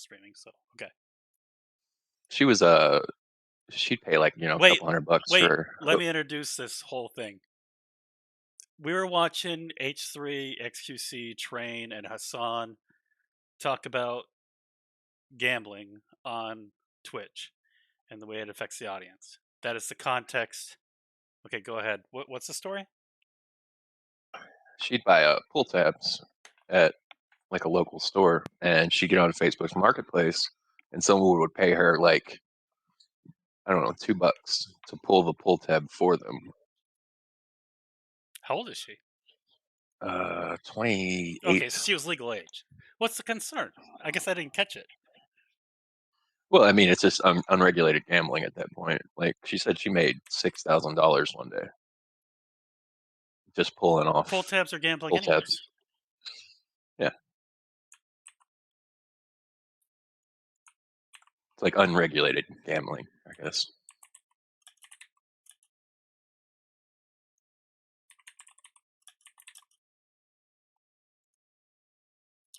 streaming. So okay. She was she'd pay like, a Wait, couple $100 wait. for Let me introduce this whole thing. We were watching H3, XQC, Train, and Hassan talk about gambling on Twitch and the way it affects the audience. That is the context. Okay, go ahead. What's the story? she'd buy pull tabs at like a local store, and she'd get on Facebook's marketplace, and someone would pay her like, I don't know, $2 to pull the pull tab for them. How old is she? 28. Okay, so she was legal age. What's the concern? I guess I didn't catch it. Well, I mean, it's just unregulated gambling at that point. Like she said, she made $6,000 one day just pulling Pull off tabs are gambling, pull tabs. anyways. Yeah, it's like unregulated gambling, I guess.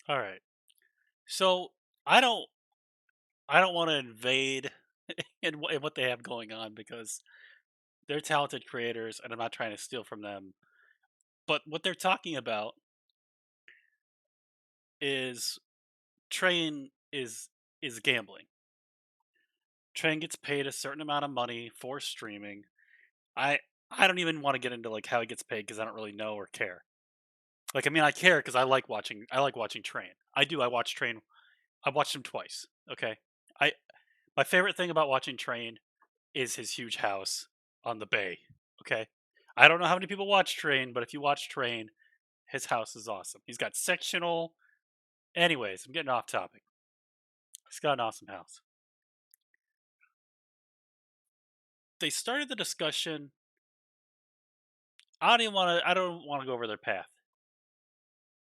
All right. So I don't, I don't want to invade in what they have going on because they're talented creators, and I'm not trying to steal from them. But what they're talking about is Train is gambling. Train gets paid a certain amount of money for streaming. I I don't even want to get into like how he gets paid because I don't really know or care. Like I mean I care because I like watching Train. I do. I watch Train. I watched him twice. Okay. I My favorite thing about watching Train is his huge house on the bay. Okay. I don't know how many people watch Train, but if you watch Train, his house is awesome. He's got sectional. Anyways, I'm getting off topic. He's got an awesome house. They started the discussion. I don't want to go over their path.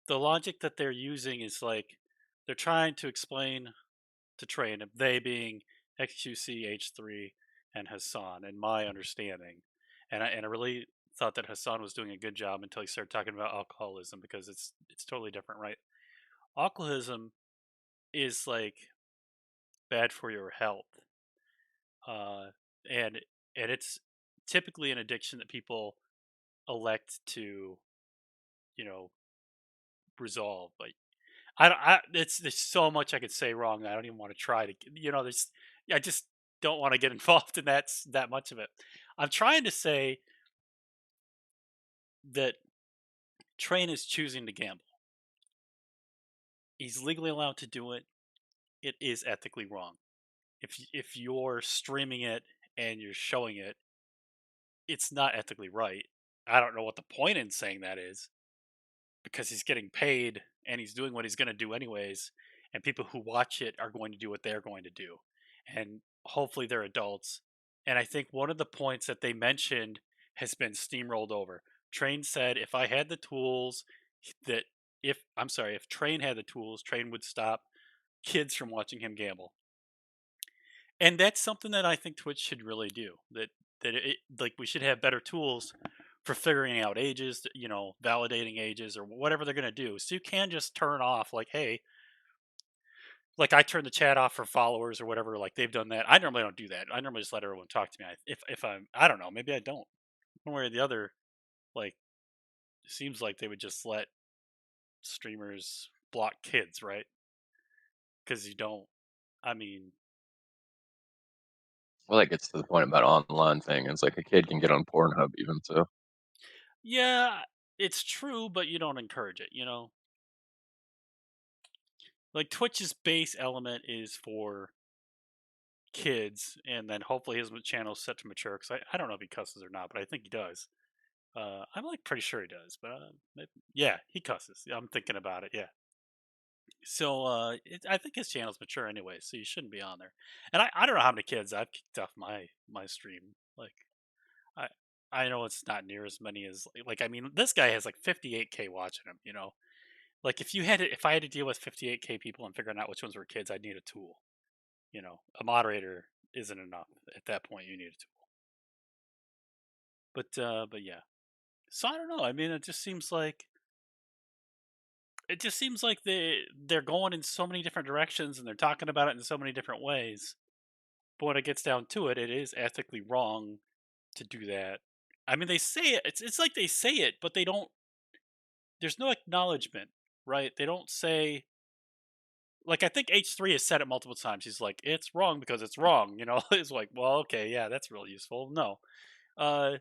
The logic that they're using is like they're trying to explain to Train, they being XQC, H3, and Hassan, in my understanding. And I really thought that Hassan was doing a good job until he started talking about alcoholism because it's totally different, right? Alcoholism is like bad for your health, uh, and and it's typically an addiction that people elect to, you know, resolve. Like there's so much I could say wrong that I don't even want to try to, there's, I just don't want to get involved in that much of it. I'm trying to say that Train is choosing to gamble. He's legally allowed to do it. It is ethically wrong. If you're streaming it and you're showing it, it's not ethically right. I don't know what the point in saying that is because he's getting paid and he's doing what he's going to do anyways, and people who watch it are going to do what they're going to do, and hopefully they're adults. And I think one of the points that they mentioned has been steamrolled over. Train said if I had the tools that if Train had the tools, Train would stop kids from watching him gamble. And that's something that I think Twitch should really do. Like we should have better tools for figuring out ages, validating ages or whatever they're going to do. So you can just turn off like, hey, like I turn the chat off for followers or whatever. Like they've done that. I normally don't do that. I normally just let everyone talk to me. If I don't know, maybe I don't. One way or the other, like it seems like they would just let streamers block kids, right? Because you don't. I mean, Well, that gets to the point about online thing. It's like a kid can get on Pornhub even so. yeah, it's true, but you don't encourage it. Like Twitch's base element is for kids, and then hopefully his channel's set to mature. Because I don't know if he cusses or not, but I think he does. I'm like pretty sure he does, but yeah, he cusses. I'm thinking about it. Yeah. So I think his channel's mature anyway, so you shouldn't be on there. And I don't know how many kids I've kicked off my stream. Like I I know it's not near as many as like I mean this guy has like 58K watching him. Like if I had to deal with 58K people and figuring out which ones were kids, I'd need a tool. A moderator isn't enough at that point. You need a tool. But yeah. So I don't know. I mean, it just seems like it just seems like they're going in so many different directions and they're talking about it in so many different ways. But when it gets down to it, it is ethically wrong to do that. I mean, they say it. It's like they say it, but they don't. There's no acknowledgement, right? They don't say like I think H3 has said it multiple times. He's like, it's wrong because it's wrong. It's like, well, okay, yeah, that's really useful. No, uh,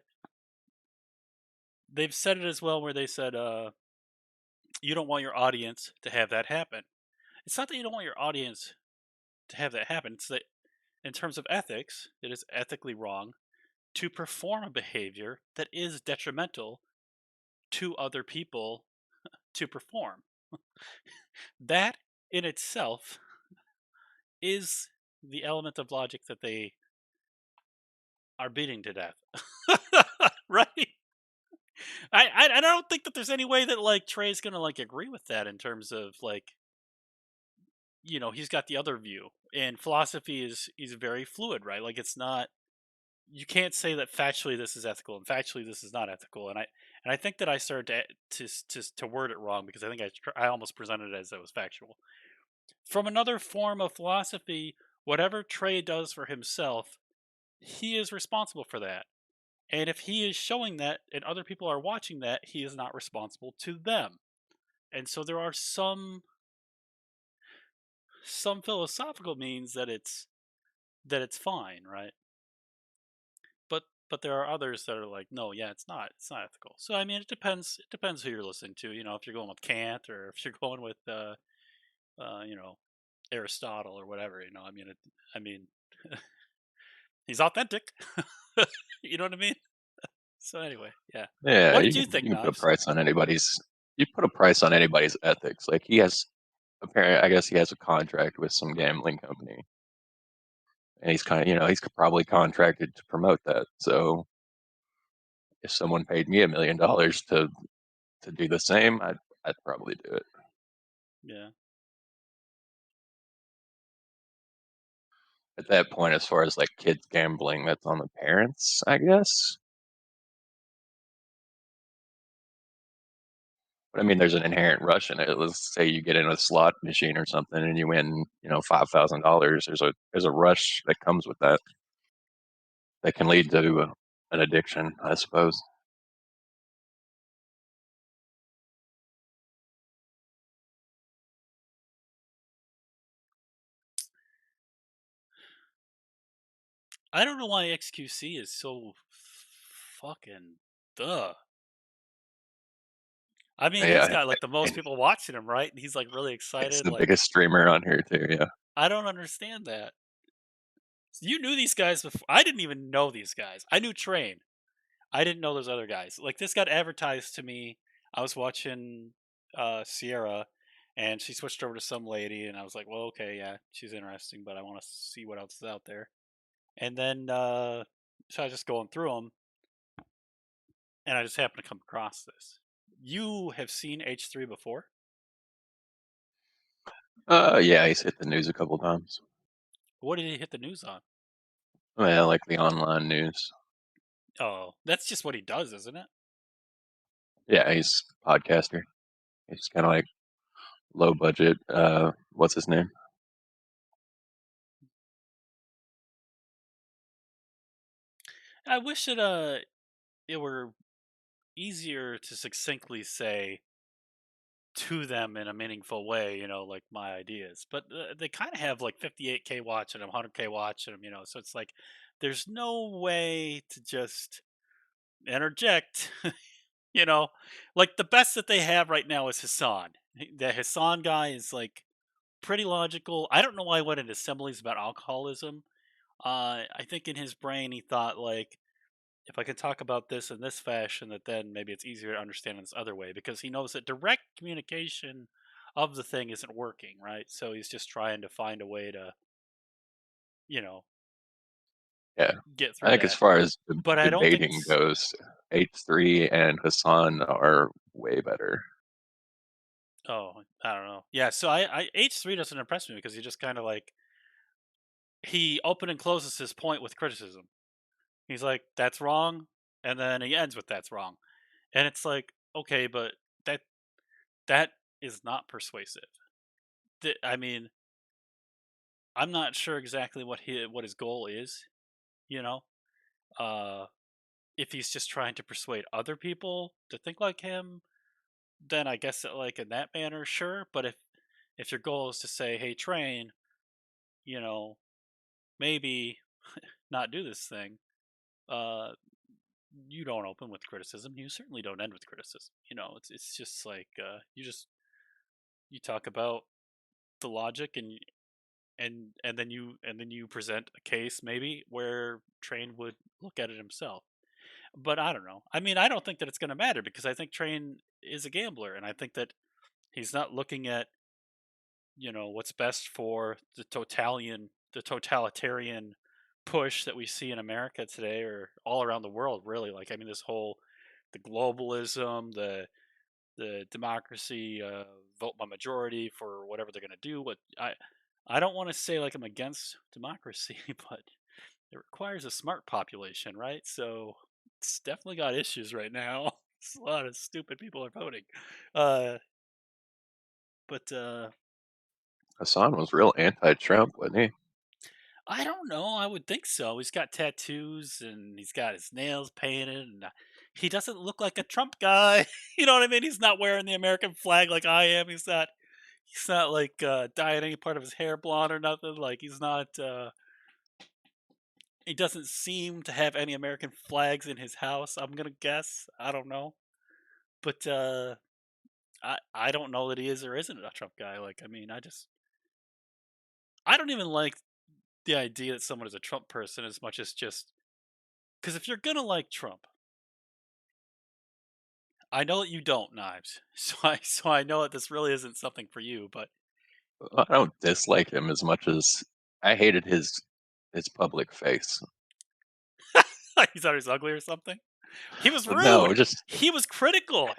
they've said it as well, where they said, you don't want your audience to have that happen. It's not that you don't want your audience to have that happen. It's that in terms of ethics, it is ethically wrong to perform a behavior that is detrimental to other people to perform. That in itself is the element of logic that they are beating to death. Right? I don't think that there's any way that like Trey's gonna like agree with that in terms of like he's got the other view and philosophy is very fluid, right? Like it's not you can't say that factually this is ethical and factually this is not ethical. And I think that I started to word it wrong because I think I almost presented it as it was factual. From another form of philosophy, whatever Trey does for himself, he is responsible for that. And if he is showing that and other people are watching that, he is not responsible to them. And so there are some philosophical means that it's fine, right? But there are others that are like, no, yeah, it's not ethical. So I mean, it depends who you're listening to. If you're going with Kant or if you're going with uh, you know, Aristotle or whatever. I mean, he's authentic. You know what I mean? So anyway, yeah. Yeah, What did you you can think, you can put a Knives? price on anybody's. You put a price on anybody's ethics. Like he has, apparently, I guess he has a contract with some gambling company, and he's kind of, he's probably contracted to promote that. So if someone paid me $1 million to do the same, I'd probably do it. Yeah. At that point, as far as like kids gambling, that's on the parents, I guess. But I mean, there's an inherent rush in it. Let's say you get in a slot machine or something and you win, $5,000. There's a rush that comes with that that can lead to an addiction, I suppose. I don't know why XQC is so fucking duh. I mean, he's Yeah, got like the most people watching him, right? And he's like really he's excited. the Like, biggest streamer on here too. Yeah, I don't understand that. You knew these guys before. I didn't even know these guys. I knew Train. I didn't know those other guys. Like this got advertised to me. I was watching Sierra, and she switched over to some lady, and I was like, well, okay, yeah, she's interesting, but I want to see what else is out there. And then so I was just going through them, and I just happened to come across this. You have seen H3 before? yeah, he's hit the news a couple times. What did he hit the news on? Well, like the online news. Oh, that's just what he does, isn't it? Yeah, he's a podcaster. He's kind of like low budget. What's his name? I wish it were easier to succinctly say to them in a meaningful way, like my ideas. But they kind of have like 58K watching them, 100K watching them, so it's like there's no way to just interject, you know. Like the best that they have right now is Hassan. The Hassan guy is like pretty logical. I don't know why he went into assemblies about alcoholism. I think in his brain he thought like if I can talk about this in this fashion, that then maybe it's easier to understand in this other way because he knows that direct communication of the thing isn't working, right? So he's just trying to find a way to, you know, Yeah, get I through think as that. far as But I don't think debating it's goes, H3 and Hassan are way better. I don't know. Yeah, so I H3 doesn't impress me because he just kind of like he open and closes his point with criticism. He's like, that's wrong, and then he ends with that's wrong. And it's like, okay, but that that is not persuasive. I mean, I'm not sure exactly what his goal is. You know, uh, if he's just trying to persuade other people to think like him, then I guess like in that manner, sure. But if your goal is to say, hey, train, you know, maybe not do this thing, uh, you don't open with criticism. You certainly don't end with criticism. It's just like you talk about the logic and then you present a case maybe where Train would look at it himself. But I don't know. I mean, I don't think that it's going to matter because I think Train is a gambler, and I think that he's not looking at what's best for the totalitarian push that we see in America today or all around the world. Really, like I mean, this whole the globalism, the democracy, vote by majority for whatever they're going to do. But I don't want to say like I'm against democracy, but it requires a smart population, right? So it's definitely got issues right now. A lot of stupid people are voting. Uh, but Hassan was real anti-Trump, wasn't he? I don't know. I would think so. He's got tattoos and he's got his nails painted, and he doesn't look like a Trump guy. You know what I mean? He's not wearing the American flag like I am. He's not. He's not like dyeing any part of his hair blonde or nothing. Like he's not. He doesn't seem to have any American flags in his house. I'm gonna guess. I don't know, but I don't know that he is or isn't a Trump guy. Like I mean, I don't even like the idea that someone is a Trump person as much as just because if you're gonna like Trump, I know that you don't, Knives. So I know that this really isn't something for you, but I don't dislike him as much as I hated his public face. he thought he was ugly or something. He was No, rude. just He was critical.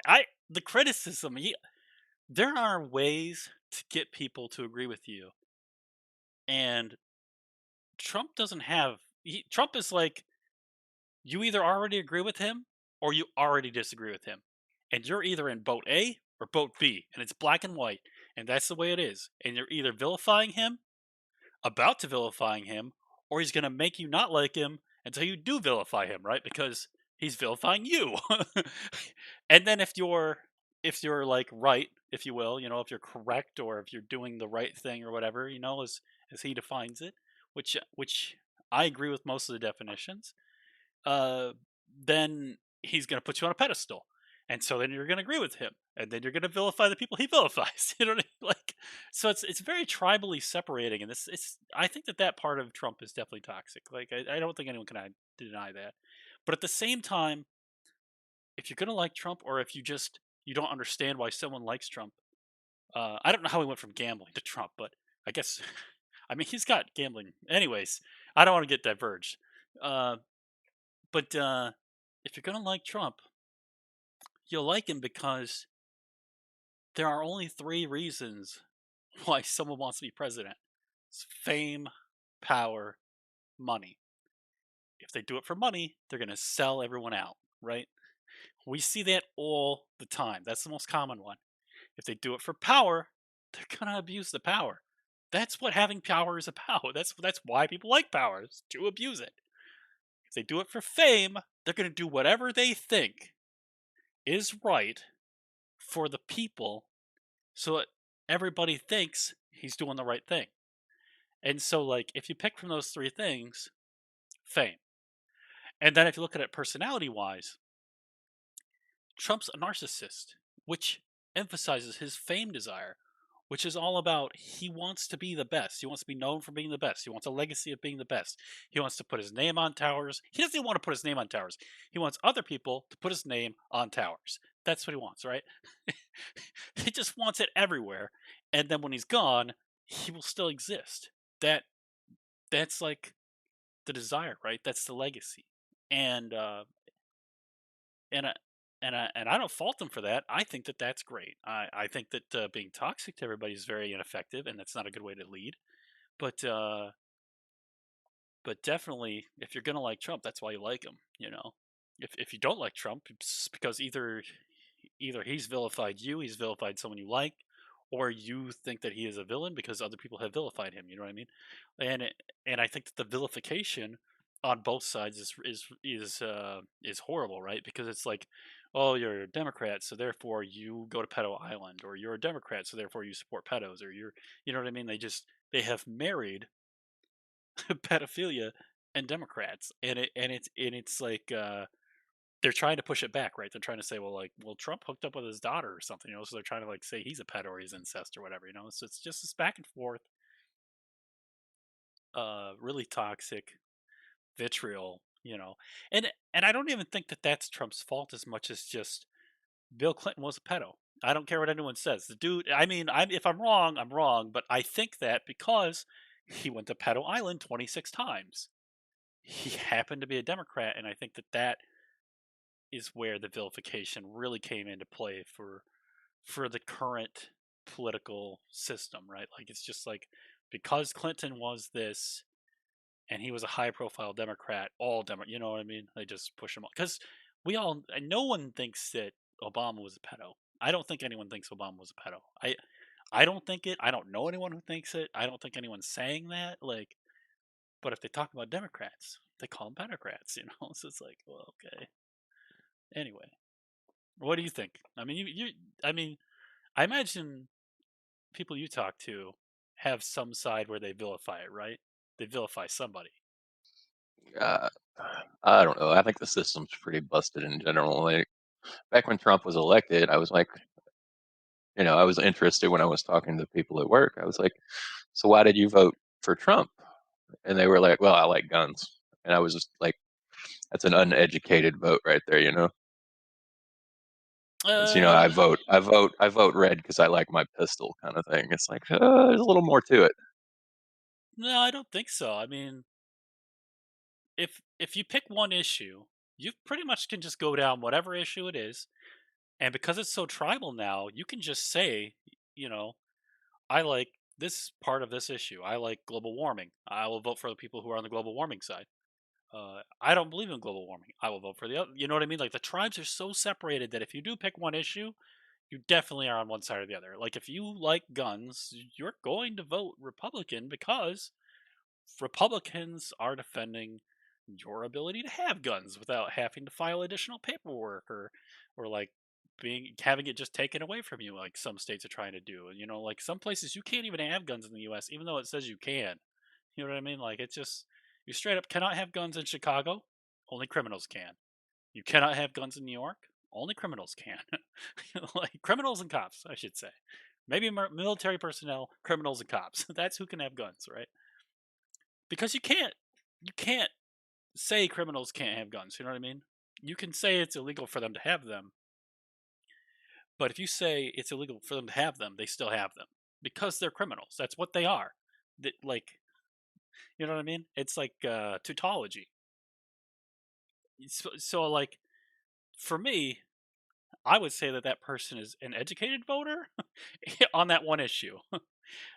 The criticism. There are ways to get people to agree with you, and Trump doesn't have. Trump is like you either already agree with him or you already disagree with him, and you're either in boat A or boat B, and it's black and white, and that's the way it is. And you're either vilifying him about to vilifying him, or he's going to make you not like him until you do vilify him, right? Because he's vilifying you. And then if you're like right, if you will, if you're correct or if you're doing the right thing or whatever, as he defines it, which I agree with most of the definitions, uh, then he's going to put you on a pedestal. And so then you're going to agree with him, and then you're going to vilify the people he vilifies. You know what I mean? Like, so it's very tribally separating, and this it's I think that part of Trump is definitely toxic. Like, I don't think anyone can deny that. But at the same time, if you're going to like Trump, or if you don't understand why someone likes Trump, I don't know how he went from gambling to Trump, but I guess I mean he's got gambling. Anyways, I don't want to get diverged. Uh, but if you're gonna like Trump, you'll like him because there are only three reasons why someone wants to be president: it's fame, power, money. If they do it for money, they're gonna sell everyone out, right? We see that all the time. That's the most common one. If they do it for power, they're gonna abuse the power. That's what having power is about. That's why people like power, is to abuse it. If they do it for fame, they're gonna do whatever they think is right for the people so that everybody thinks he's doing the right thing. And so, like, if you pick from those three things, fame. And then if you look at it personality wise, Trump's a narcissist, which emphasizes his fame desire, which is all about he wants to be the best. He wants to be known for being the best. He wants a legacy of being the best. He wants to put his name on towers. He doesn't even want to put his name on towers. He wants other people to put his name on towers. That's what he wants, right? He just wants it everywhere. And then when he's gone, he will still exist. That that's like the desire, right? That's the legacy. And and I, and I don't fault them for that. I think that that's great. I think that being toxic to everybody is very ineffective, and that's not a good way to lead. But uh, but definitely, if you're gonna like Trump, that's why you like him. If you don't like Trump, it's because either he's vilified you, he's vilified someone you like, or you think that he is a villain because other people have vilified him. You know what I mean? And and I think that the vilification on both sides is horrible, right? Because it's like, oh, you're a Democrat, so therefore you go to pedo island, or you're a Democrat, so therefore you support pedos, or you know what I mean? They have married pedophilia and Democrats, and it's like they're trying to push it back, right? They're trying to say, well, like, well, Trump hooked up with his daughter or something, you know, so they're trying to like say he's a pedo or he's incest or whatever, you know. So it's just this back and forth, really toxic vitriol, you know. And I don't even think that that's Trump's fault as much as just Bill Clinton was a pedo. I don't care what anyone says. The dude, I mean, if I'm wrong, I'm wrong, but I think that because he went to pedo island 26 times, he happened to be a Democrat, and I think that that is where the vilification really came into play for the current political system, right? Like it's just like because Clinton was this and he was a high profile Democrat, you know what I mean? They just push him off because no one thinks that Obama was a pedo. I don't think anyone thinks Obama was a pedo. I don't think it. I don't know anyone who thinks it. I don't think anyone's saying that. Like, but if they talk about Democrats, they call them pedocrats, you know? So it's like, well, okay. Anyway, what do you think? I mean, I mean, I imagine people you talk to have some side where they vilify it, right? They vilify somebody. Uh, I don't know. I think the system's pretty busted in general. Like back when Trump was elected, I was like, I was interested when I was talking to people at work. I was like, "So why did you vote for Trump?" And they were like, "Well, I like guns." And I was just like, "That's an uneducated vote right there, you know." It's Uh, I vote red because I like my pistol, kind of thing. It's like there's a little more to it. no, I don't think so. I mean, if you pick one issue, you pretty much can just go down whatever issue it is, and because it's so tribal now, you can just say, you know, I like this part of this issue. I like global warming. I will vote for the people who are on the global warming side. I don't believe in global warming. I will vote for the other. You know what I mean? Like the tribes are so separated that if you do pick one issue, you definitely are on one side or the other. Like if you like guns, you're going to vote Republican because Republicans are defending your ability to have guns without having to file additional paperwork or like being having it just taken away from you like some states are trying to do. And you know, like some places you can't even have guns in the US even though it says you can. You know what I mean? Like it's just you straight up cannot have guns in Chicago. Only criminals can. You cannot have guns in New York. Only criminals can. Like criminals and cops, I should say. Maybe military personnel, criminals and cops. That's who can have guns, right? Because you can't say criminals can't have guns. You know what I mean? You can say it's illegal for them to have them, but if you say it's illegal for them to have them, they still have them because they're criminals. That's what they are. Like, you know what I mean? It's like tautology. So, like, for me, I would say that that person is an educated voter on that one issue.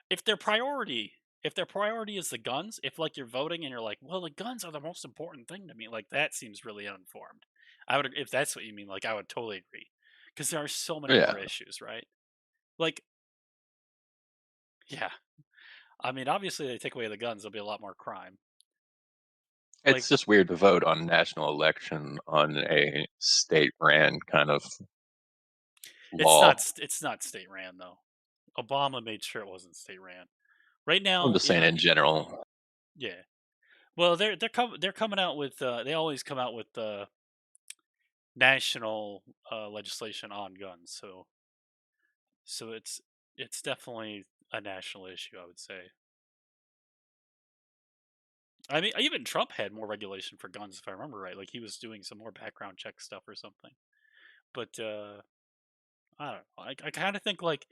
if their priority if their priority is the guns, if like you're voting and you're like, well, the guns are the most important thing to me, like that seems really uninformed. I would if that's what you mean, like I would totally agree, because there are so many Yeah, more issues, right? Like, yeah, I mean, obviously they take away the guns, there'll be a lot more crime. it's Like, just weird to vote on national election on a state ran kind of law. it's not state ran though. Obama made sure it wasn't state ran. Right I'm now, just saying in general. yeah. Well, they're coming out with they always come out with national legislation on guns. So it's definitely a national issue, I would say. I mean, even Trump had more regulation for guns, if I remember right. Like he was doing some more background check stuff or something. But I don't know. I kind of think like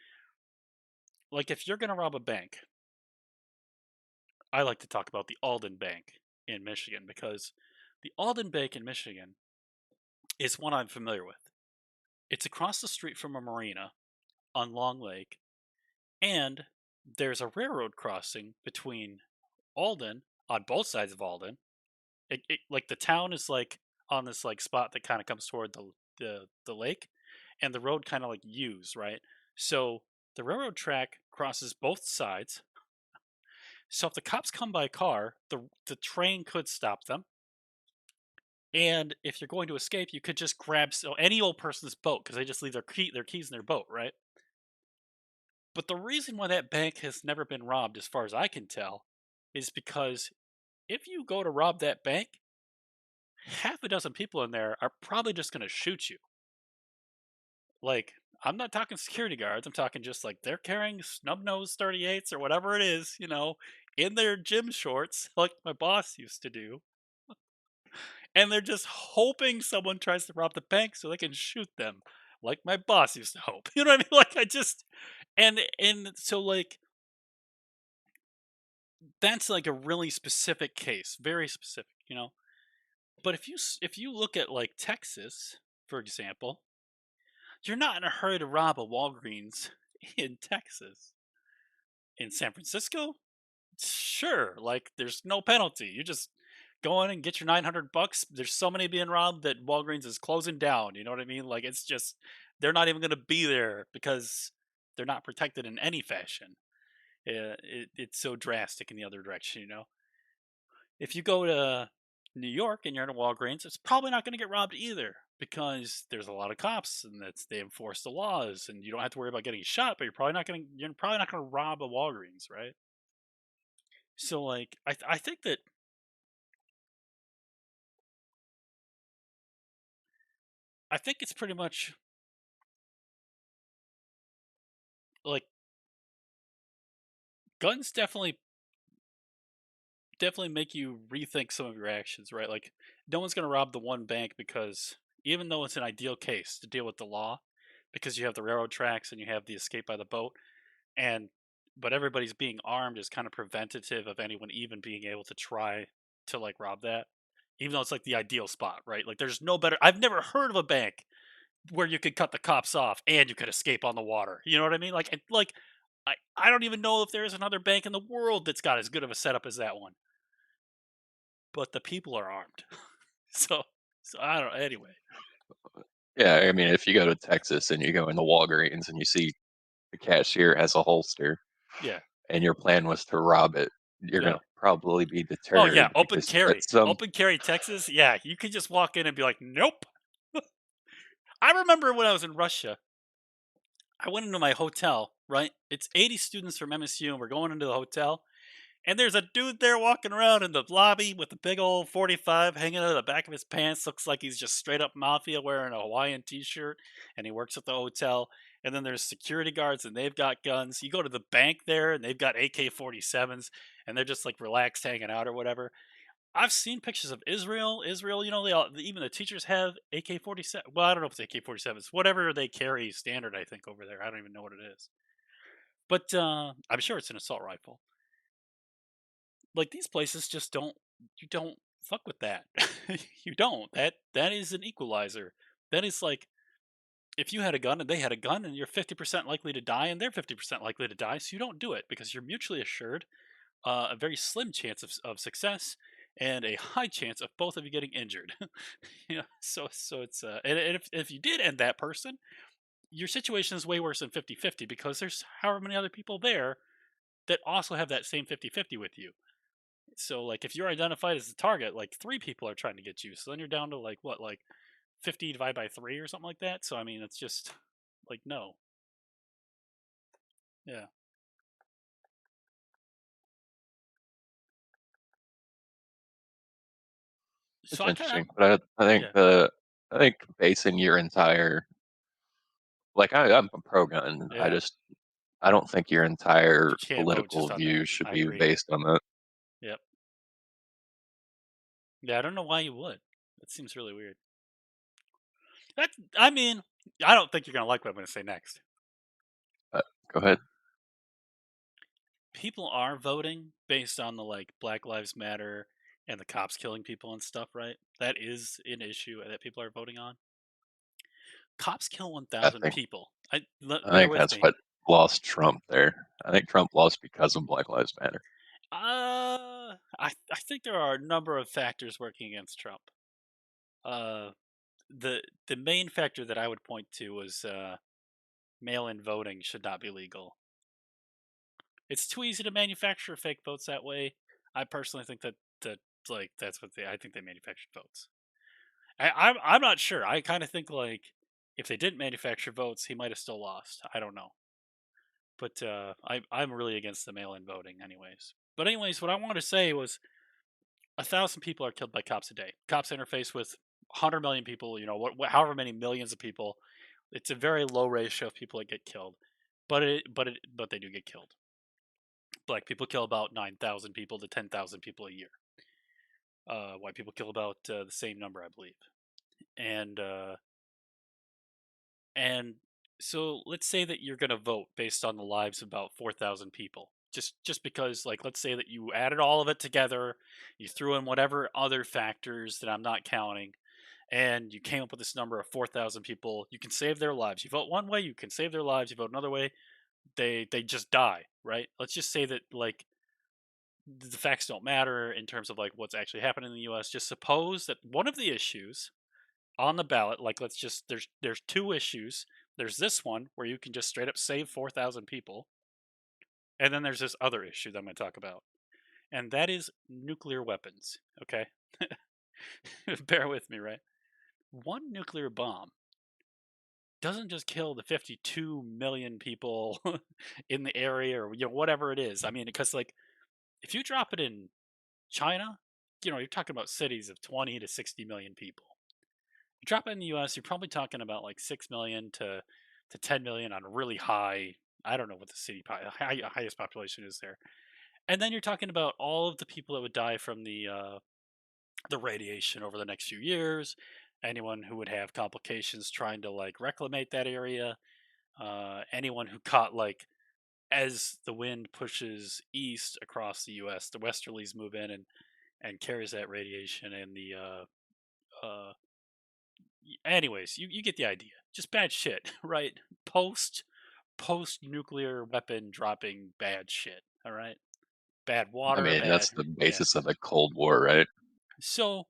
if you're gonna rob a bank, I like to talk about the Alden Bank in Michigan because the Alden Bank in Michigan is one I'm familiar with. It's across the street from a marina on Long Lake, and there's a railroad crossing between Alden on both sides of Alden. Like the town is like on this like spot that kind of comes toward the lake, and the road kind of like U's right. So The railroad track crosses both sides. So if the cops come by car, the train could stop them. And if you're going to escape, you could just grab any old person's boat because they just leave their keys in their boat, right? But the reason why that bank has never been robbed, as far as I can tell, is because if you go to rob that bank, half a dozen people in there are probably just going to shoot you. Like, I'm not talking security guards. I'm talking just like they're carrying snub nose 38s or whatever it is, in their gym shorts, like my boss used to do. And they're just hoping someone tries to rob the bank so they can shoot them, like my boss used to hope. You know what I mean? Like I just and so like that's like a really specific case, very specific. But if you look at like Texas, for example, you're not in a hurry to rob a Walgreens in Texas. In San Francisco, sure, like there's no penalty. You just go in and get your 900 bucks. There's so many being robbed that Walgreens is closing down. You know what I mean? Like it's just they're not even going to be there because they're not protected in any fashion. It's so drastic in the other direction. If you go to New York and you're at a Walgreens, it's probably not going to get robbed either because there's a lot of cops and they enforce the laws and you don't have to worry about getting shot. But you're probably not going to rob a Walgreens, right? So like I think that I think it's pretty much like guns definitely make you rethink some of your actions, right? Like no one's going to rob the one bank because even though it's an ideal case to deal with the law because you have the railroad tracks and you have the escape by the boat and but everybody's being armed is kind of preventative of anyone even being able to try to like rob that. Even though it's like the ideal spot, right? Like there's no better I've never heard of a bank where you could cut the cops off and you could escape on the water. You know what I mean? I don't even know if there's another bank in the world that's got as good of a setup as that one. But the people are armed. So so I don't anyway. Yeah, I mean, if you go to Texas and you go into Walgreens and you see the cashier has a holster Yeah. and your plan was to rob it, you're Yeah. gonna probably be Oh yeah, deterred open because at carry. some Open carry Texas. Yeah, you could just walk in and be like, "Nope." I remember when I was in Russia, I went into my hotel, right? It's 80 students from MSU and we're going into the hotel. And there's a dude there walking around in the lobby with a big old 45 hanging out of the back of his pants. Looks like he's just straight up mafia wearing a Hawaiian t shirt. And he works at the hotel. And then there's security guards and they've got guns. You go to the bank there and they've got AK 47s and they're just like relaxed hanging out or whatever. I've seen pictures of Israel. Israel, even the teachers have AK 47. Well, I don't know if it's AK 47s. Whatever they carry standard, I think, over there. I don't even know what it is. But I'm sure it's an assault rifle. Like these places just you don't fuck with that. You don't. That is an equalizer. That is like if you had a gun and they had a gun and you're 50% likely to die and they're 50% likely to die, so you don't do it because you're mutually assured a very slim chance of success and a high chance of both of you getting injured. So it's and if you did end that person, your situation is way worse than 50-50 because there's however many other people there that also have that same 50-50 with you. So like if you're identified as the target, like three people are trying to get you. So then you're down to like what, like 50 divided by three or something like that. So I mean it's just like no. Yeah. So it's I kind of interesting, but yeah, I think basing your entire like I'm a pro gun. yeah. I don't think your You entire can't vote political just on view that. should I be agree. based on that. Yep. Yeah, I don't know why you would. That seems really weird. That I mean, I don't think you're gonna like what I'm gonna say next. Uh, Go ahead. People are voting based on the like Black Lives Matter and the cops killing people and stuff, right? That is an issue that people are voting on. Cops kill I 1,000 think people. I Bear think with that's me. what lost Trump there. I think Trump lost because of Black Lives Matter. I think there are a number of factors working against Trump. Uh, the main factor that I would point to was mail-in voting should not be legal. It's too easy to manufacture fake votes that way. I personally think that like that's what I think they manufactured votes. I'm not sure. I kind of think like if they didn't manufacture votes, he might have still lost. I don't know, but I'm really against the mail-in voting, anyways. But anyways, what I wanted to say was 1,000 people are killed by cops a day. Cops interface with 100 million people. However many millions of people. It's a very low ratio of people that get killed, but they do get killed. Black people kill about 9,000 people to 10,000 people a year. White people kill about the same number, I believe. And and so let's say that you're going to vote based on the lives of about 4,000 people. Just because, like, let's say that you added all of it together, you threw in whatever other factors that I'm not counting, and you came up with this number of 4,000 people. You can save their lives. You vote one way, you can save their lives. You vote another way, they just die, right? Let's just say that, like, the facts don't matter in terms of like what's actually happening in the US. Just suppose that one of the issues on the ballot, like, let's just there's two issues. There's this one where you can just straight up save 4,000 people, and then there's this other issue that I'm going to talk about, and that is nuclear weapons. Okay, bear with me, right? One nuclear bomb doesn't just kill the 52 million people in the area, or whatever it is. I mean, because like if you drop it in China, you're talking about cities of 20 to 60 million people. You drop it in the US, you're probably talking about like 6 million to 10 million on a really high, I don't know what the highest population is there. And then you're talking about all of the people that would die from the radiation over the next few years, anyone who would have complications trying to like reclimate that area, anyone who caught like as the wind pushes east across the US, the westerlies move in and carries that radiation and the anyways, you get the idea. Just bad shit, right? Post nuclear weapon dropping bad shit, all right? Bad I water, mean, bad that's the yeah. basis of the Cold War, right? So,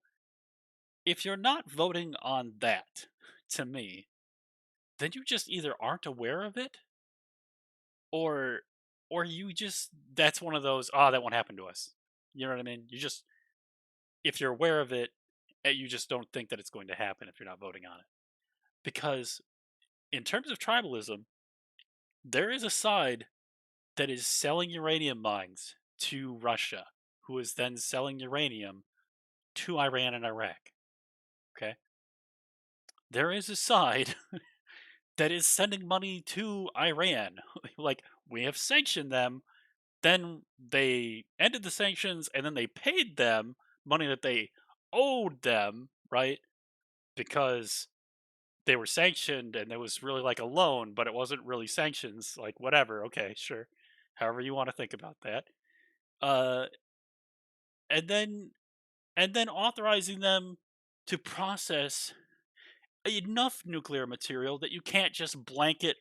if you're not voting on that to me, then you just either aren't aware of it or you just that's one of those, that won't happen to us. You know what I mean? You just if you're aware of it, you just don't think that it's going to happen if you're not voting on it. Because in terms of tribalism, there is a side that is selling uranium mines to Russia, who is then selling uranium to Iran and Iraq. Okay? There is a side that is sending money to Iran. Like, we have sanctioned them, then they ended the sanctions, and then they paid them money that they owed them, right? Because they were sanctioned and it was really like a loan, but it wasn't really sanctions. Like, whatever. Okay, sure. However you want to think about that. Uh, and then authorizing them to process enough nuclear material that you can't just blanket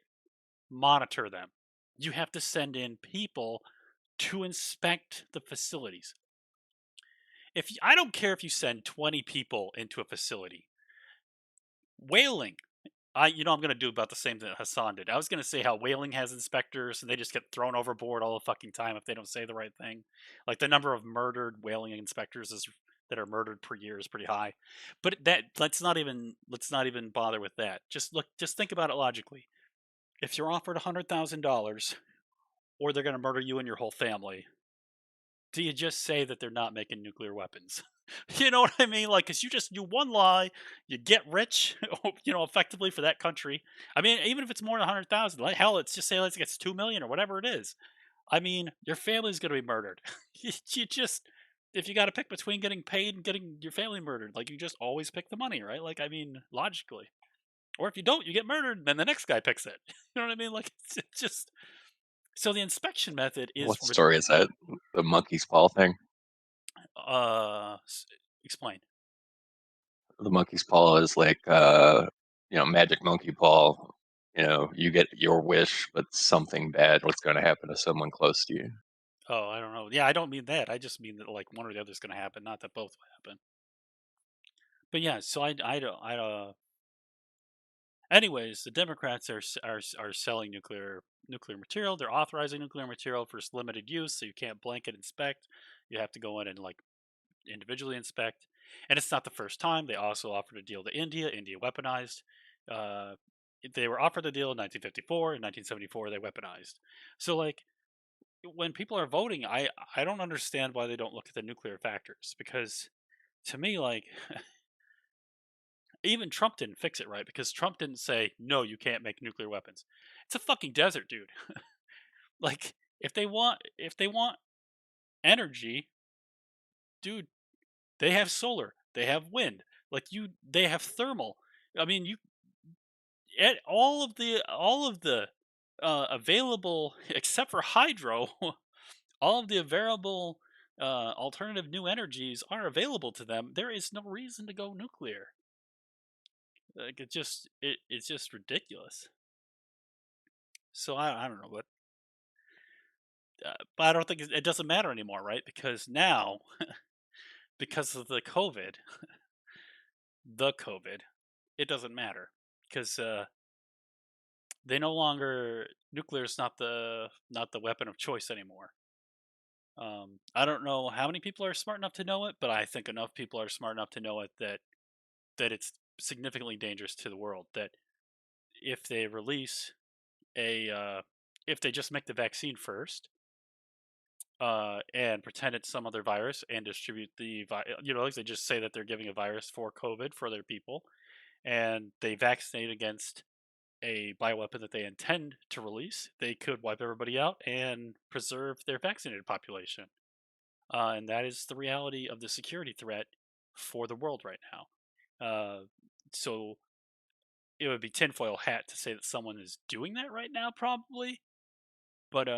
monitor them. You have to send in people to inspect the facilities. I don't care if you send 20 people into a facility. Whaling, I'm going to do about the same thing that HASAN did. I was going to say how whaling has inspectors and they just get thrown overboard all the fucking time if they don't say the right thing. Like, the number of murdered whaling inspectors that are murdered per year is pretty high. But that let's not even bother with that. Just think about it logically. If you're offered $100,000 or they're going to murder you and your whole family, do you just say that they're not making nuclear weapons? You know what I mean? Like, cause you one lie, you get rich, effectively for that country. I mean, even if it's more than 100,000, like hell, let's just say let's get 2 million or whatever it is. I mean, your family's gonna be murdered. You just if you got to pick between getting paid and getting your family murdered, like, you just always pick the money, right? Like, I mean, logically. Or if you don't, you get murdered, then the next guy picks it. You know what I mean? Like, it's just so the inspection method is What story is that? The monkey's paw thing? explain. The monkey's paw is like, magic monkey paw. You get your wish, but something bad what's going to happen to someone close to you. Oh, I don't know. Yeah, I don't mean that. I just mean that like one or the other is going to happen, not that both will happen. But yeah, so I don't. Anyways, the Democrats are selling nuclear material. They're authorizing nuclear material for limited use, so you can't blanket inspect. You have to go in and like individually inspect. And it's not the first time. They also offered a deal to India. India weaponized. Uh, they were offered the deal in 1954. In 1974, they weaponized. So like when people are voting, I don't understand why they don't look at the nuclear factors because to me like even Trump didn't fix it right because Trump didn't say no, you can't make nuclear weapons. It's a fucking desert, dude. Like if they want energy, dude, they have solar, they have wind, like they have thermal. I mean, you all of the available except for hydro, all of the available alternative new energies are available to them. There is no reason to go nuclear. Like it's just ridiculous. So I don't know, but I don't think it doesn't matter anymore, right? Because now, because of the COVID, it doesn't matter because they no longer nuclear is not the weapon of choice anymore. I don't know how many people are smart enough to know it, but I think enough people are smart enough to know it that it's significantly dangerous to the world. That if they release if they just make the vaccine first, and pretend it's some other virus and distribute like they just say that they're giving a virus for COVID for their people, and they vaccinate against a bioweapon that they intend to release, they could wipe everybody out and preserve their vaccinated population. And that is the reality of the security threat for the world right now. So it would be tinfoil hat to say that someone is doing that right now, probably. But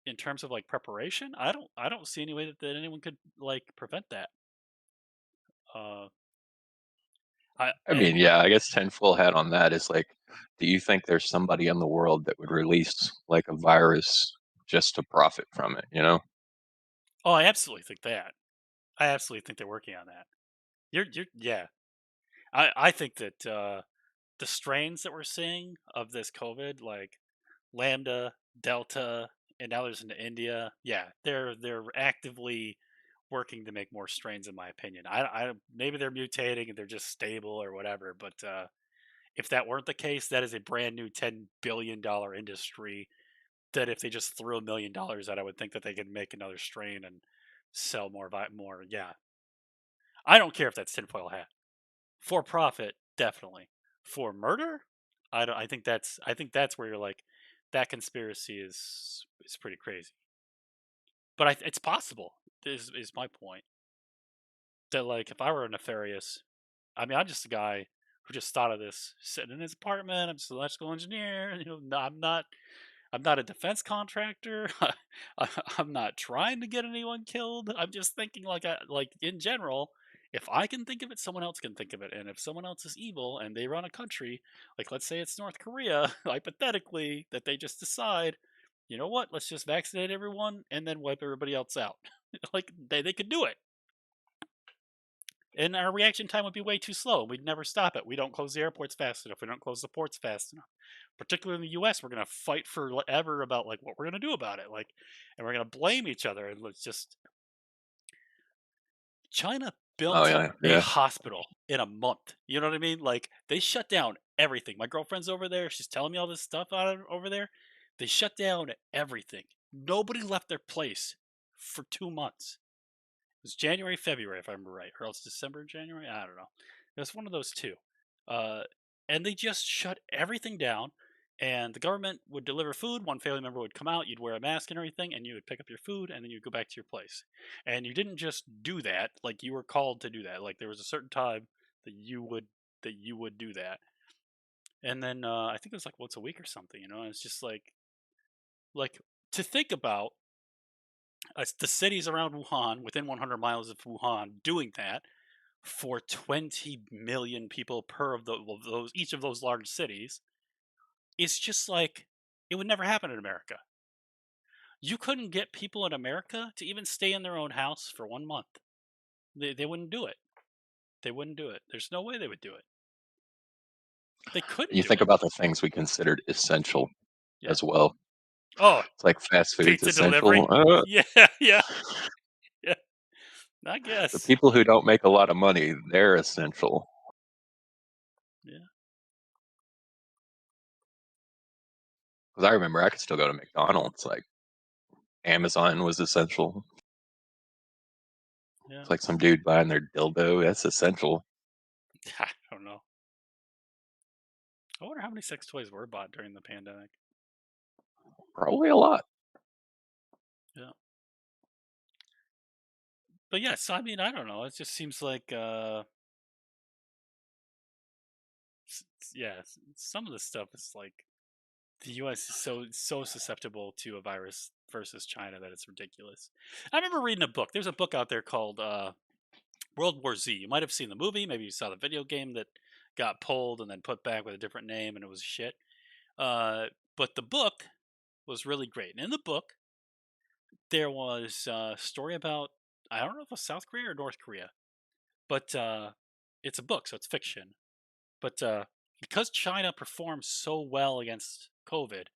in terms of like preparation, I don't see any way that anyone could like prevent that. Uh, I I and mean, yeah, I guess 10 full head on that is like, do you think there's somebody in the world that would release like a virus just to profit from it, you know? oh, I absolutely think that. I absolutely think they're working on that. You're yeah. I think that the strains that we're seeing of this COVID, like Lambda, Delta, and now there's into India. Yeah, they're actively working to make more strains, in my opinion. I maybe they're mutating and they're just stable or whatever, but if that weren't the case, that is a brand new $10 billion industry. That if they just threw $1 million at, I would think that they could make another strain and sell more. Yeah, I don't care if that's tinfoil hat. For profit, definitely. For murder, I don't. I think that's where you're like, that conspiracy is pretty crazy. But it's possible. Is my point that like if I were a nefarious, I mean, I'm just a guy who just thought of this sitting in his apartment. I'm just an electrical engineer. I'm not a defense contractor. I'm not trying to get anyone killed. I'm just thinking like in general, if I can think of it, someone else can think of it. And if someone else is evil and they run a country, like let's say it's North Korea, hypothetically, that they just decide, you know what, let's just vaccinate everyone and then wipe everybody else out. Like they could do it. And our reaction time would be way too slow. We'd never stop it. We don't close the airports fast enough. We don't close the ports fast enough. Particularly in the U.S., we're gonna fight forever about like what we're gonna do about it. Like, and we're gonna blame each other. And let's just China Oh built yeah, a yeah. hospital in a month. You know what I mean? Like they shut down everything. My girlfriend's over there. She's telling me all this stuff over there. They shut down everything. Nobody left their place for 2 months. It was January, February, if I remember right, or else December, January. I don't know. It was one of those two. Uh, and they just shut everything down. And the government would deliver food. One family member would come out. You'd wear a mask and everything, and you would pick up your food, and then you'd go back to your place. And you didn't just do that; like you were called to do that. Like there was a certain time that you would do that. And then I think it was like once a week or something. And it's just like to think about the cities around Wuhan, within 100 miles of Wuhan, doing that for 20 million people per of those each of those large cities. It's just like it would never happen in America. You couldn't get people in America to even stay in their own house for 1 month. They wouldn't do it. They wouldn't do it. There's no way they would do it. They couldn't You do think it. about the things we considered essential Yeah. as well. Oh, It's like fast food's pizza essential. delivery. Yeah, yeah, yeah. I The guess. people who don't make a lot of money, they're essential. Yeah, 'Cause I remember I could still go to McDonald's. Like Amazon was essential. yeah. It's like some dude buying their dildo. That's essential. I don't know. I wonder how many sex toys were bought during the pandemic. Probably a lot. Yeah. But yeah, so I mean, I don't know. It just seems like yeah, some of the stuff is like the US is so susceptible to a virus versus China that it's ridiculous. I remember reading a book. There's a book out there called World War Z. You might have seen the movie, maybe you saw the video game that got pulled and then put back with a different name and it was shit. Uh but the book was really great. And in the book, there was a story about, I don't know if it was South Korea or North Korea, but it's a book, so it's fiction. But because China performed so well against COVID,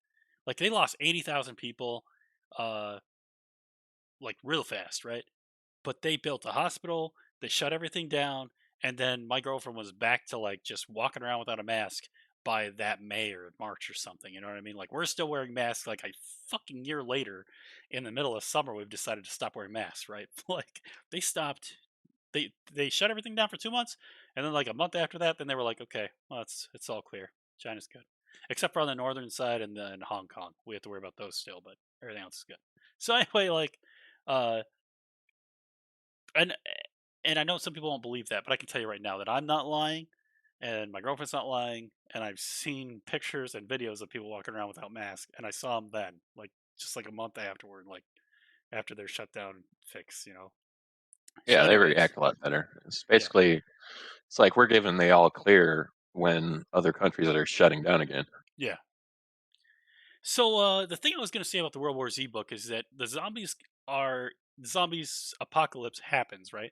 like they lost 80,000 people, uh, like real fast, right? But they built a hospital, they shut everything down, and then my girlfriend was back to like just walking around without a mask by that May or March or something. You know what I mean? Like we're still wearing masks like a fucking year later in the middle of summer we've decided to stop wearing masks, right? Like they stopped, they shut everything down for 2 months, and then like a month after that, then they were like, okay, well it's all clear. China's good, except for on the northern side and then Hong Kong. We have to worry about those still, but everything else is good. So anyway, like, uh, and and I know some people won't believe that, but I can tell you right now that I'm not lying, and my girlfriend's not lying, and I've seen pictures and videos of people walking around without masks, and I saw them then, like just like a month afterward, like after their shutdown fix, you know. So, Yeah, they anyways, react a lot better. It's yeah, basically it's like we're giving the all clear when other countries are shutting down again. yeah. So the thing I was going to say about the World War Z book is that are the zombies apocalypse happens, right?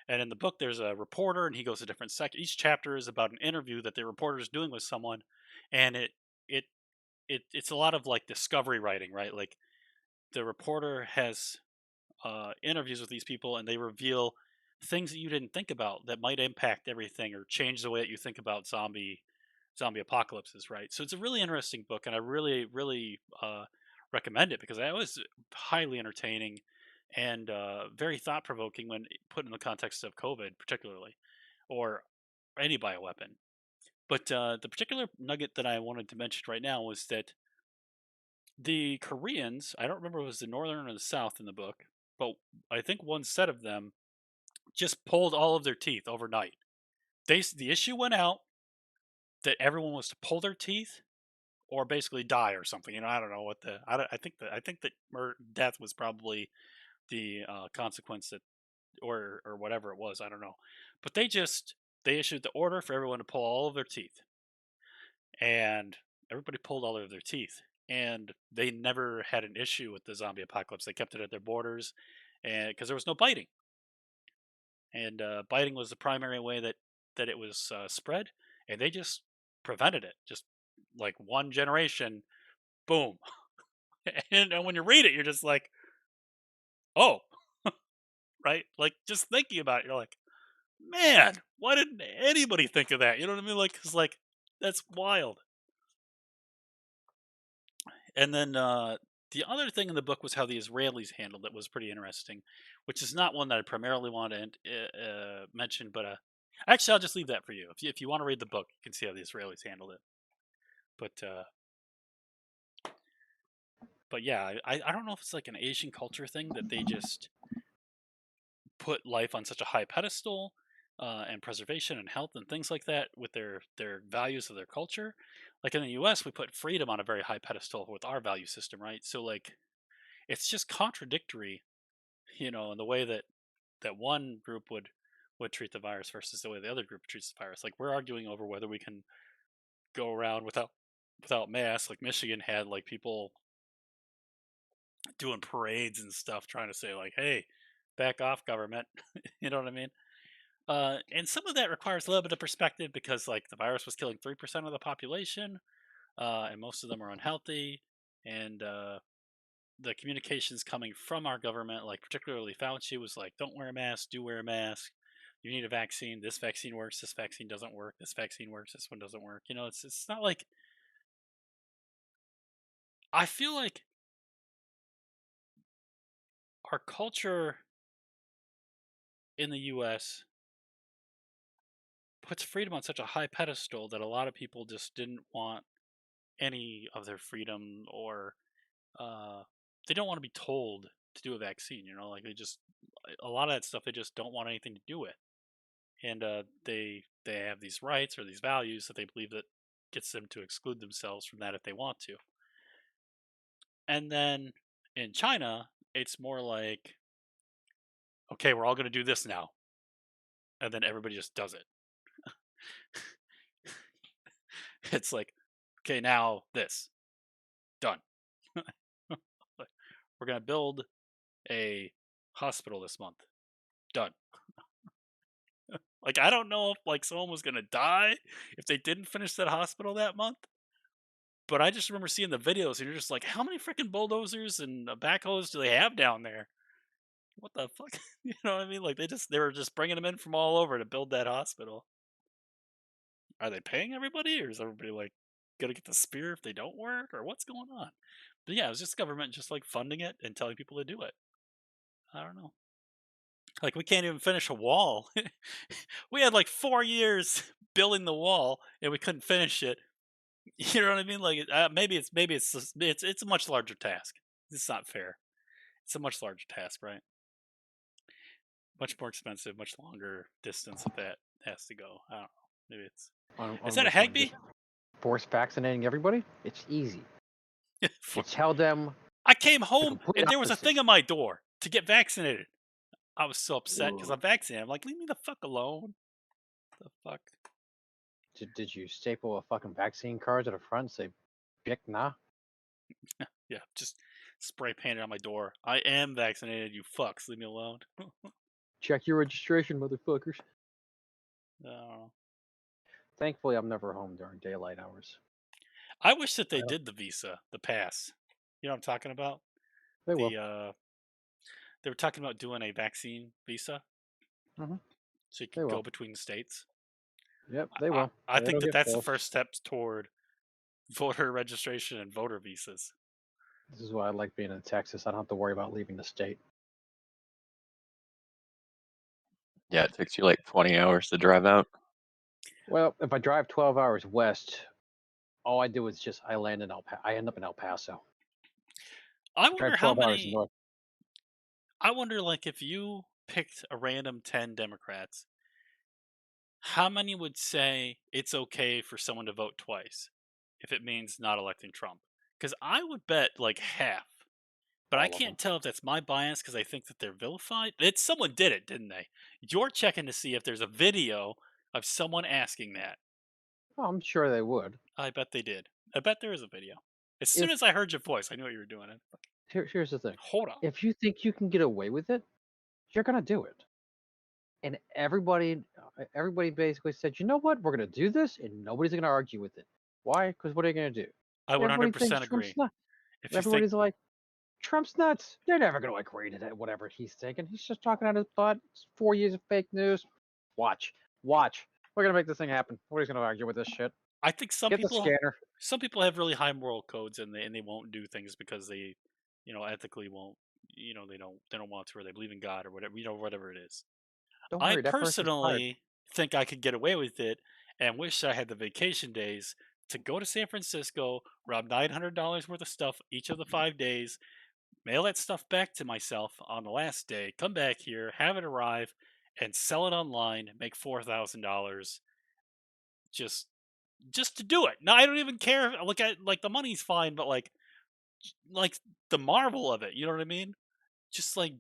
And in the book, there's a reporter, and he goes to different sections. Each chapter is about an interview that the reporter is doing with someone, and it it's a lot of like discovery writing, right? Like the reporter has interviews with these people, and they reveal things that you didn't think about that might impact everything or change the way that you think about zombie apocalypses, right? So it's a really interesting book, and I really recommend it because it was highly entertaining and very thought provoking when put in the context of COVID, particularly, or any bioweapon. But the particular nugget that I wanted to mention right now was that the Koreans, I don't remember if it was the northern or the south in the book, but I think one set of them just pulled all of their teeth overnight. The issue went out that everyone was to pull their teeth or basically die or something. You know, I don't know what the I think that death was probably the consequence that or whatever it was. I don't know, but they issued the order for everyone to pull all of their teeth, and everybody pulled all of their teeth, and they never had an issue with the zombie apocalypse. They kept it at their borders, and because there was no biting, and biting was the primary way that it was spread, and they just prevented it. Just like one generation, boom. And when you read it, you're just like, oh, right? Like just thinking about it, you're like, man, why didn't anybody think of that? You know what I mean? Like, cause like that's wild. And then the other thing in the book was how the Israelis handled it was pretty interesting, which is not one that I primarily want to mention, but actually I'll just leave that for you. If you want to read the book, you can see how the Israelis handled it. But yeah, I don't know if it's like an Asian culture thing that they just put life on such a high pedestal, and preservation and health and things like that with their values of their culture. Like in the U.S., we put freedom on a very high pedestal with our value system, right? So like it's just contradictory, you know, in the way that one group would treat the virus versus the way the other group treats the virus. Like we're arguing over whether we can go around without masks. Like Michigan had like people doing parades and stuff trying to say like, hey, back off government. You know what I mean? And some of that requires a little bit of perspective because, like, the virus was killing 3% of the population, and most of them are unhealthy. And the communications coming from our government, like particularly Fauci, was like, "Don't wear a mask. Do wear a mask. You need a vaccine. This vaccine works. This vaccine doesn't work. This vaccine works. This one doesn't work." It's not like I feel like our culture in the U.S. puts freedom on such a high pedestal that a lot of people just didn't want any of their freedom, or uh, they don't want to be told to do a vaccine. Like they just a lot of that stuff they just don't want anything to do with, and they have these rights or these values that they believe that gets them to exclude themselves from that if they want to. And then in China, it's more like, okay, we're all going to do this now, and then everybody just does it. It's like, okay, now this done. We're going to build a hospital this month. Done. Like, I don't know if like someone was gonna die if they didn't finish that hospital that month. But I just remember seeing the videos, and you're just like, how many freaking bulldozers and backhoes do they have down there? What the fuck? You know what I mean? Like they were just bringing them in from all over to build that hospital. Are they paying everybody, or is everybody like gonna get the spear if they don't work, or what's going on? But yeah, it was just government just like funding it and telling people to do it. I don't know. Like we can't even finish a wall. We had like 4 years building the wall, and we couldn't finish it. You know what I mean? Like maybe it's a much larger task. It's not fair. It's a much larger task, right? Much more expensive, much longer distance if that has to go. I don't know. Maybe it's is On that a which one? Hagby? Just force vaccinating everybody? It's easy. You For- tell them I came the home complete and there was a opposite. thing on my door to get vaccinated. I was so upset because Ooh. I'm vaccinated. I'm like, leave me the fuck alone. The fuck? Did you staple a fucking vaccine card to the front and say, "Bick nah"? Yeah, just spray painted on my door. I am vaccinated. You fucks, leave me alone. Check your registration, motherfuckers. No. Thankfully, I'm never home during daylight hours. I wish that I they don't, did the visa, the pass. You know what I'm talking about? they will. The they were talking about doing a vaccine visa Hmm. so you They could go will. between states. Yep, they I, will. I think It'll that get that's the forced. first steps toward voter registration and voter visas. This is why I like being in Texas. I don't have to worry about leaving the state. Yeah, it takes you like 20 hours to drive out. Well, if I drive 12 hours west, all I do is just I land in I end up in El Paso. I I drive wonder how 12 hours many. north. I wonder, like, if you picked a random 10 Democrats, how many would say it's okay for someone to vote twice if it means not electing Trump? Because I would bet like half. But I All of can't them. tell if that's my bias because I think that they're vilified. It's someone did it, didn't they? You're checking to see if there's a video of someone asking that. Oh, I'm sure they would. I bet they did. I bet there is a video. As soon If as I heard your voice, I knew what you were doing. here's the thing, Hold on. if you think you can get away with it, you're gonna do it. And everybody basically said, you know what, we're gonna do this, and nobody's gonna argue with it. Why? Because what are you gonna do? I Everybody thinks 100% Trump's agree. nuts. If you think Everybody's like, Trump's nuts. They're never gonna agree to that. Whatever he's thinking, he's just talking out his butt. It's 4 years of fake news. Watch, watch. We're gonna make this thing happen. Nobody's gonna argue with this shit. I think Get the scanner. some people have really high moral codes and they won't do things because they, ethically won't, they don't want to, or they believe in God or whatever, whatever it is. Don't I worry, that person's fired. personally think I could get away with it and wish I had the vacation days to go to San Francisco, rob $900 worth of stuff each of the 5 days, mail that stuff back to myself on the last day, come back here, have it arrive, and sell it online, make $4,000 just to do it. No, I don't even care. Like the money's fine, but like the marvel of it, you know what I mean? Just like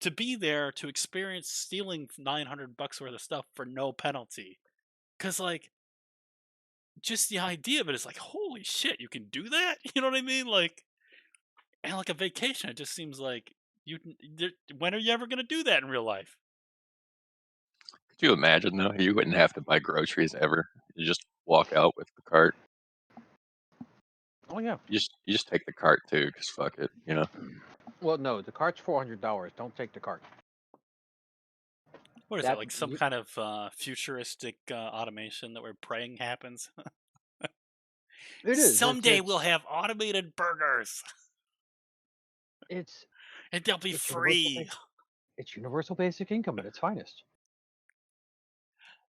to be there to experience stealing $900 worth of stuff for no penalty. Cause like just the idea of it is like, holy shit, you can do that? You know what I mean? Like, and like a vacation, it just seems like when are you ever gonna do that in real life? Could you imagine though? You wouldn't have to buy groceries ever. You just walk out with the cart. Oh yeah. You just take the cart too, because fuck it, you know. Well, no, the cart's $400. Don't take the cart. What is that? That Like some you, kind of futuristic automation that we're praying happens? it is. Someday we'll have automated burgers, It's and they'll be it's universal free. basic. It's universal basic income at its finest.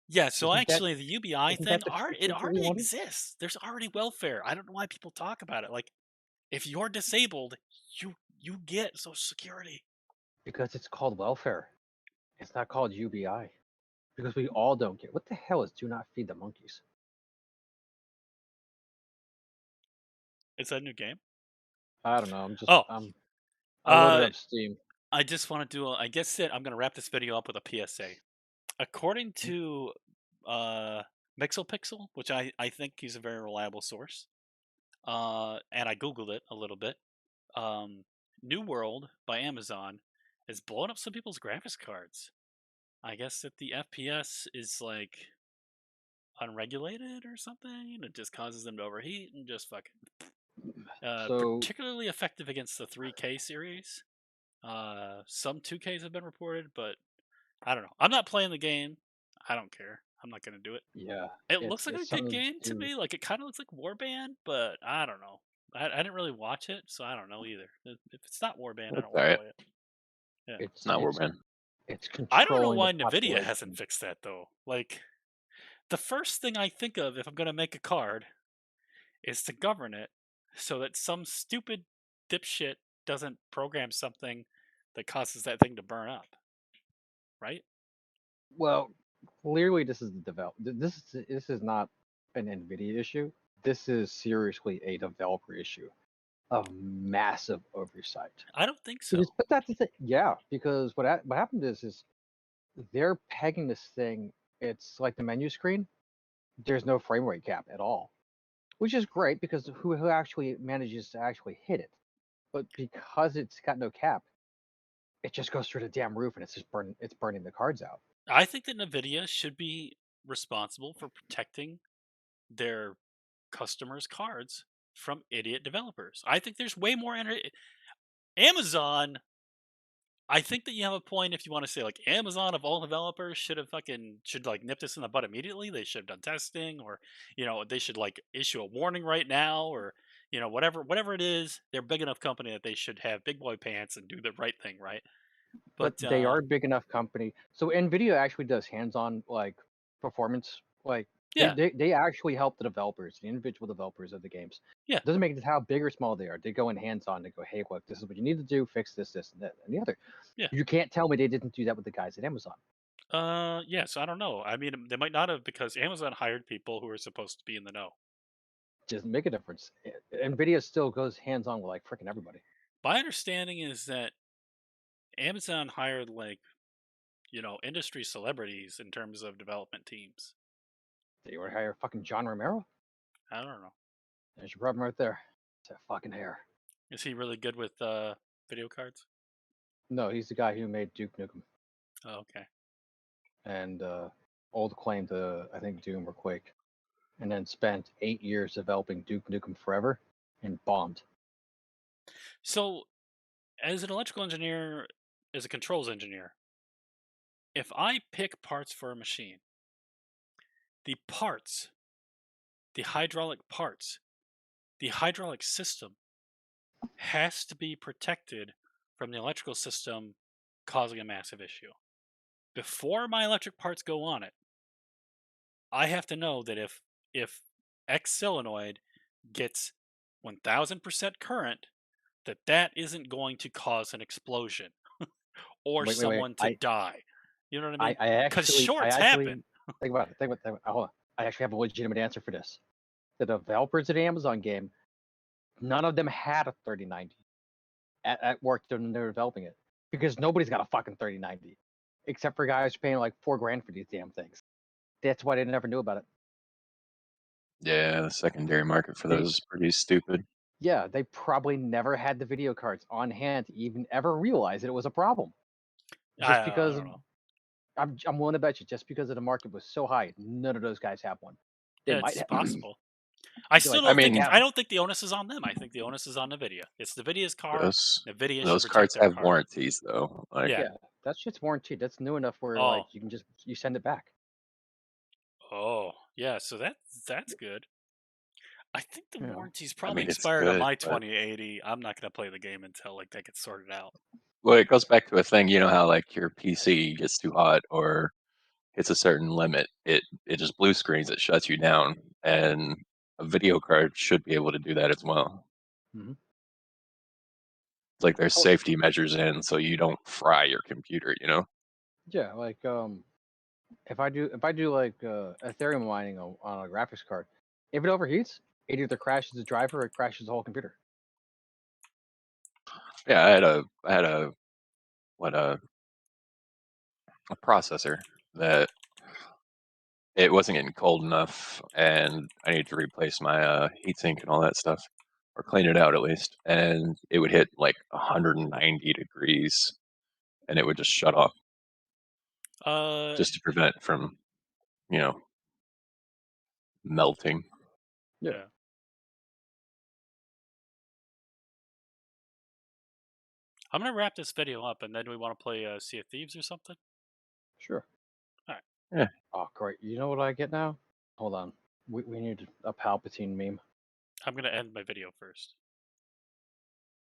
Yeah, so Isn't that actually the UBI isn't thing, that the it future that we already wanted? exists. There's already welfare. I don't know why people talk about it. Like, if you're disabled, you get Social Security. Because it's called welfare. It's not called UBI. Because we all don't get. What the hell is do not feed the monkeys? It's a new game. I don't know. I'm just Oh, I loaded uh, up Steam. I just want to do. I guess that I'm gonna wrap this video up with a PSA. According Mm. to uh, Mixelpixel, which I think is a very reliable source, and I googled it a little bit. New World by Amazon is blowing up some people's graphics cards. I guess that the FPS is like unregulated or something. It just causes them to overheat and just fucking. So Particularly effective against the 3K series. Some 2Ks have been reported, but I don't know. I'm not playing the game. I don't care. I'm not gonna do it. yeah, It looks like a it's good something game to to do. me. Like it kind of looks like Warband, but I don't know. I didn't really watch it, so I don't know either. If it's not Warband, I That's don't all want to right. play it. Yeah. It's not where, man. It's I don't know controlling the why Nvidia hasn't population. fixed that though. Like the first thing I think of if I'm gonna make a card is to govern it so that some stupid dipshit doesn't program something that causes that thing to burn up, right? Well, clearly this is the this is not an Nvidia issue. This is seriously a developer issue of massive oversight. I don't think Because, so. but that's the thing. Yeah, because what happened is they're pegging this thing. It's like the menu screen. There's no frame rate cap at all, which is great because who actually manages to actually hit it? But because it's got no cap, it just goes through the damn roof and it's burning the cards out. I think that Nvidia should be responsible for protecting their customers' cards from idiot developers. I think there's way more Amazon. I think that you have a point if you want to say like Amazon of all developers should like nip this in the bud immediately. They should have done testing, or they should like issue a warning right now, or whatever it is. They're a big enough company that they should have big boy pants and do the right thing, right? But But they are a big enough company. So Nvidia actually does hands-on like performance. Like yeah, they actually help the developers, the individual developers of the games. yeah, Doesn't make it how big or small they are. They go in hands-on. They go, hey, look, this is what you need to do. Fix this, this, and that, and the other. yeah. You can't tell me they didn't do that with the guys at Amazon. Yeah. So I don't know. I mean, they might not have because Amazon hired people who are supposed to be in the know. Doesn't make a difference. Nvidia still goes hands-on with like freaking everybody. My understanding is that Amazon hired like industry celebrities in terms of development teams. They would hire fucking John Romero. I don't know. There's your problem right there. It's that fucking hair. Is he really good with video cards? No, he's the guy who made Duke Nukem Oh, okay. and old claim to I think Doom or Quake, and then spent 8 years developing Duke Nukem Forever and bombed. So, as an electrical engineer, as a controls engineer, if I pick parts for a machine, the parts, the hydraulic parts, the hydraulic system has to be protected from the electrical system causing a massive issue. Before my electric parts go on it, I have to know that if X solenoid gets 1000% current, that isn't going to cause an explosion or Wait. someone to die. You know what I I, mean? I Because actually, I shorts happen. actually think about it. Hold on. I actually have a legitimate answer for this. The developers of the Amazon game, none of them had a 3090 at work when they were developing it because nobody's got a fucking 3090 except for guys paying like $4 grand for these damn things. That's why they never knew about it. Yeah, the secondary market for They those is pretty stupid. Yeah, they probably never had the video cards on hand to even ever realize that it was a problem. Just I because don't know. I'm willing to bet you just because of the market was so high, none of those guys have one. They Yeah, might it's have. possible. I They're still like, I don't think they mean, it's. have I don't think the onus is on them. I think the onus is on Nvidia. It's Nvidia's car. those Nvidia should those protect cards their have car. warranties though. Like, Yeah. yeah, that shit's warranted. That's new enough where Oh. like you can just you send it back. Oh. Yeah. So that's good. I think the You know. warranty's I probably mean, it's expired on good, my but 2080. I'm not gonna play the game until like that gets sorted out. well, it goes back to a thing. You know how like your PC gets too hot or hits a certain limit, it just blue screens, it shuts you down, and a video card should be able to do that as well. Hmm. It's like there's Oh safety measures in so you don't fry your computer, you know? yeah, like if I do like Ethereum mining on a graphics card, if it overheats, it either crashes the driver or it crashes the whole computer. Yeah, I had a what a processor that it wasn't getting cold enough and I needed to replace my heatsink and all that stuff or clean it out at least. And it would hit like 190 degrees and it would just shut off Uh. just to prevent it from, you know, melting. Yeah, Yeah. I'm gonna wrap this video up, and then we want to play Sea of Thieves or something. sure. All right. Yeah. Oh great. You know what I get now? Hold on. We need a Palpatine meme. I'm gonna end my video first.